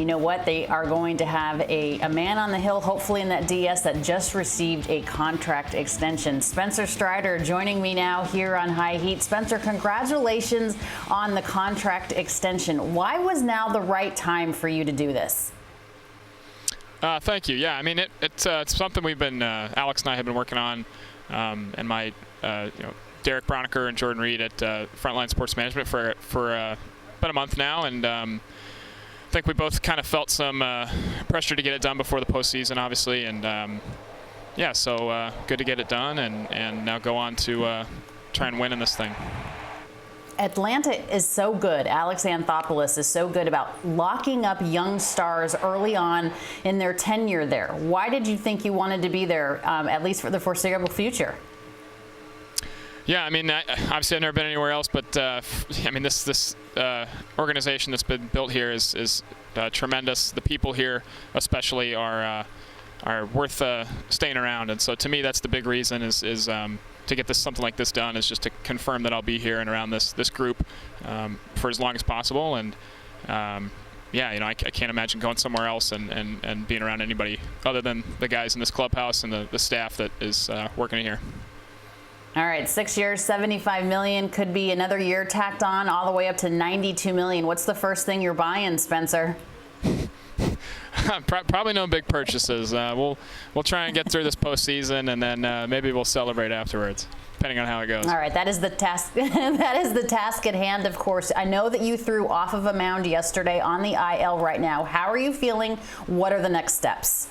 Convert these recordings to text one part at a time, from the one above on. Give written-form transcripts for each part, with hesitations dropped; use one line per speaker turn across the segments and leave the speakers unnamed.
you know what? They are going to have a man on the hill, hopefully in that DS, that just received a contract extension. Spencer Strider joining me now here on High Heat. Spencer, congratulations on the contract extension. Why was now the right time for you to do this?
Thank you. Yeah, I mean, it's something we've been, Alex and I have been working on, and my, Derek Broniker and Jordan Reed at Frontline Sports Management for about a month now, and I think we both kind of felt some pressure to get it done before the postseason, obviously, and yeah, so good to get it done, and now go on to try and win in this thing.
Atlanta is so good. Alex Anthopoulos is so good about locking up young stars early on in their tenure there. Why did you think you wanted to be there, at least for the foreseeable future?
Yeah, I mean, obviously I've never been anywhere else, but I mean, this organization that's been built here is tremendous. The people here, especially, are worth staying around, and so to me, that's the big reason is to get something like this done, is just to confirm that I'll be here and around this group for as long as possible. And yeah, I can't imagine going somewhere else and being around anybody other than the guys in this clubhouse and the staff that is working here.
All right, 6 years, $75 million, could be another year tacked on all the way up to $92 million. What's the first thing you're buying, Spencer?
Probably no big purchases. We'll try and get through this postseason, and then maybe we'll celebrate afterwards, depending on how it goes.
All right, that is the task. That is the task at hand, of course. I know that you threw off of a mound yesterday on the IL right now. How are you feeling? What are the next steps?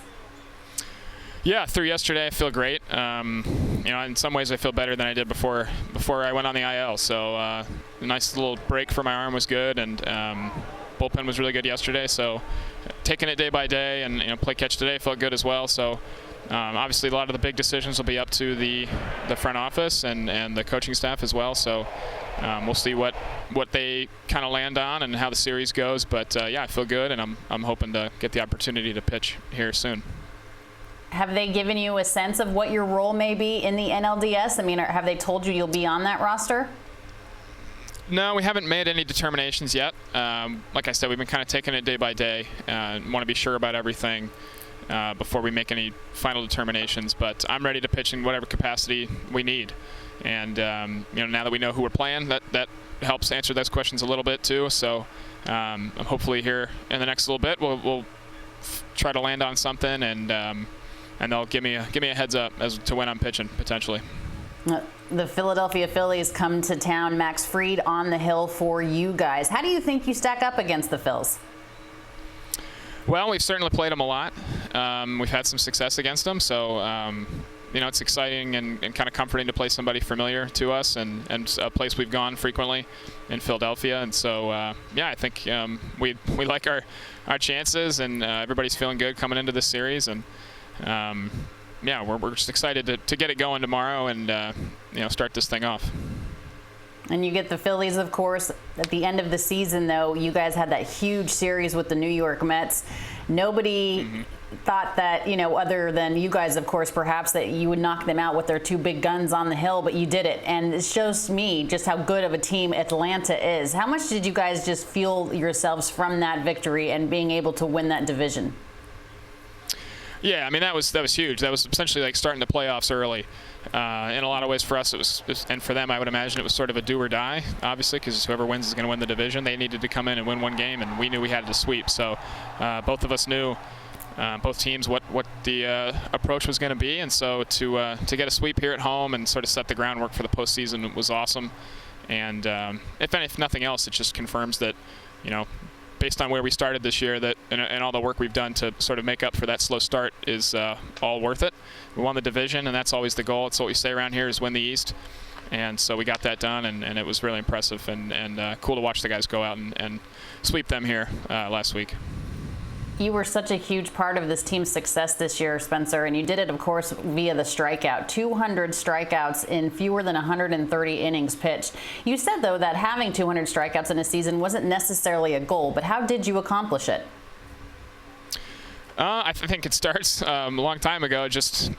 Yeah, through yesterday, I feel great. In some ways, I feel better than I did before I went on the IL. So a nice little break for my arm was good, and bullpen was really good yesterday. So taking it day by day, and play catch today felt good as well. So obviously, a lot of the big decisions will be up to the front office and the coaching staff as well. So we'll see what they kind of land on and how the series goes. But yeah, I feel good, and I'm hoping to get the opportunity to pitch here soon.
Have they given you a sense of what your role may be in the NLDS? I mean, have they told you you'll be on that roster?
No, we haven't made any determinations yet. Like I said, we've been kind of taking it day by day. Want to be sure about everything before we make any final determinations. But I'm ready to pitch in whatever capacity we need. And now that we know who we're playing, that helps answer those questions a little bit too. So hopefully here in the next little bit, we'll try to land on something, and they'll give me a heads up as to when I'm pitching, potentially.
The Philadelphia Phillies come to town. Max Fried on the hill for you guys. How do you think you stack up against the Phils?
Well, we've certainly played them a lot. We've had some success against them, so it's exciting and kind of comforting to play somebody familiar to us and a place we've gone frequently in Philadelphia. And so, yeah, I think we like our chances, and everybody's feeling good coming into this series. And yeah, we're just excited to get it going tomorrow and start this thing off.
And you get the Phillies, of course, at the end of the season, though. You guys had that huge series with the New York Mets. Nobody thought that, other than you guys, of course, perhaps, that you would knock them out with their two big guns on the hill, but you did it. And it shows me just how good of a team Atlanta is. How much did you guys just feel yourselves from that victory and being able to win that division?
Yeah, I mean, that was huge. That was essentially like starting the playoffs early. In a lot of ways for us, it was, and for them, I would imagine it was sort of a do or die, obviously, because whoever wins is going to win the division. They needed to come in and win one game, and we knew we had to sweep. So both of us knew, both teams, what the approach was going to be. And so to get a sweep here at home and sort of set the groundwork for the postseason was awesome. And if nothing else, it just confirms that, based on where we started this year, that and all the work we've done to sort of make up for that slow start is all worth it. We won the division, and that's always the goal. It's what we say around here, is win the East. And so we got that done, and it was really impressive and cool to watch the guys go out and sweep them here last week.
You were such a huge part of this team's success this year, Spencer, and you did it, of course, via the strikeout. 200 strikeouts in fewer than 130 innings pitched. You said, though, that having 200 strikeouts in a season wasn't necessarily a goal, but how did you accomplish it?
I think it starts a long time ago, just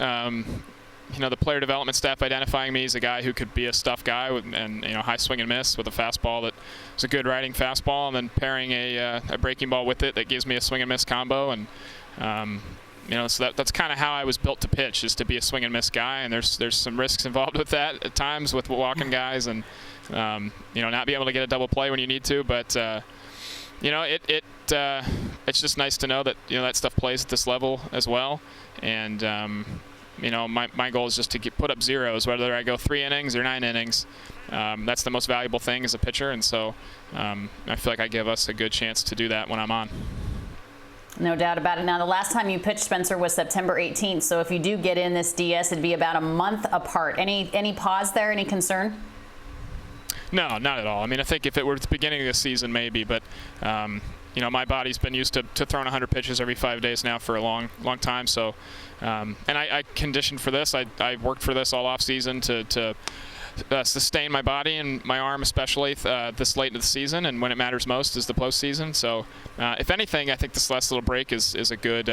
the player development staff identifying me as a guy who could be a stuff guy and high swing and miss with a fastball that is a good riding fastball, and then pairing a breaking ball with it that gives me a swing and miss combo. And so that's kind of how I was built to pitch, is to be a swing and miss guy. And there's some risks involved with that at times with walking guys and not be able to get a double play when you need to. But it's just nice to know that that stuff plays at this level as well. And my goal is just to put up zeros, whether I go 3 innings or 9 innings. That's the most valuable thing as a pitcher, and so I feel like I give us a good chance to do that when I'm on.
No doubt about it. Now, the last time you pitched, Spencer, was September 18th. So if you do get in this DS, it'd be about a month apart. Any pause there? Any concern?
No, not at all. I mean, I think if it were at the beginning of the season, maybe, but my body's been used to throwing 100 pitches every 5 days now for a long time. So, and I conditioned for this. I worked for this all off season to sustain my body and my arm, especially this late into the season, and when it matters most is the postseason. So, if anything, I think this last little break is a good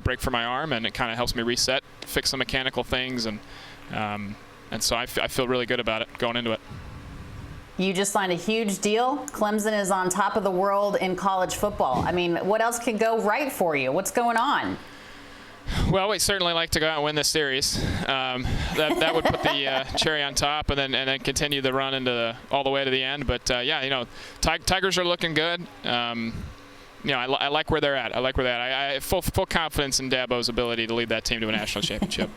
break for my arm, and it kind of helps me reset, fix some mechanical things, and so I feel really good about it going into it.
You just signed a huge deal. Clemson is on top of the world in college football. I mean, what else could go right for you? What's going on?
Well, we certainly like to go out and win this series. That would put the cherry on top, and then continue the run all the way to the end. But Tigers are looking good. I like where they're at. I have full confidence in Dabo's ability to lead that team to a national championship.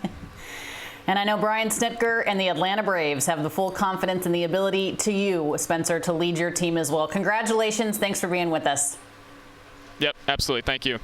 And I know Brian Snitker and the Atlanta Braves have the full confidence in the ability to you, Spencer, to lead your team as well. Congratulations. Thanks for being with us.
Yep, absolutely. Thank you.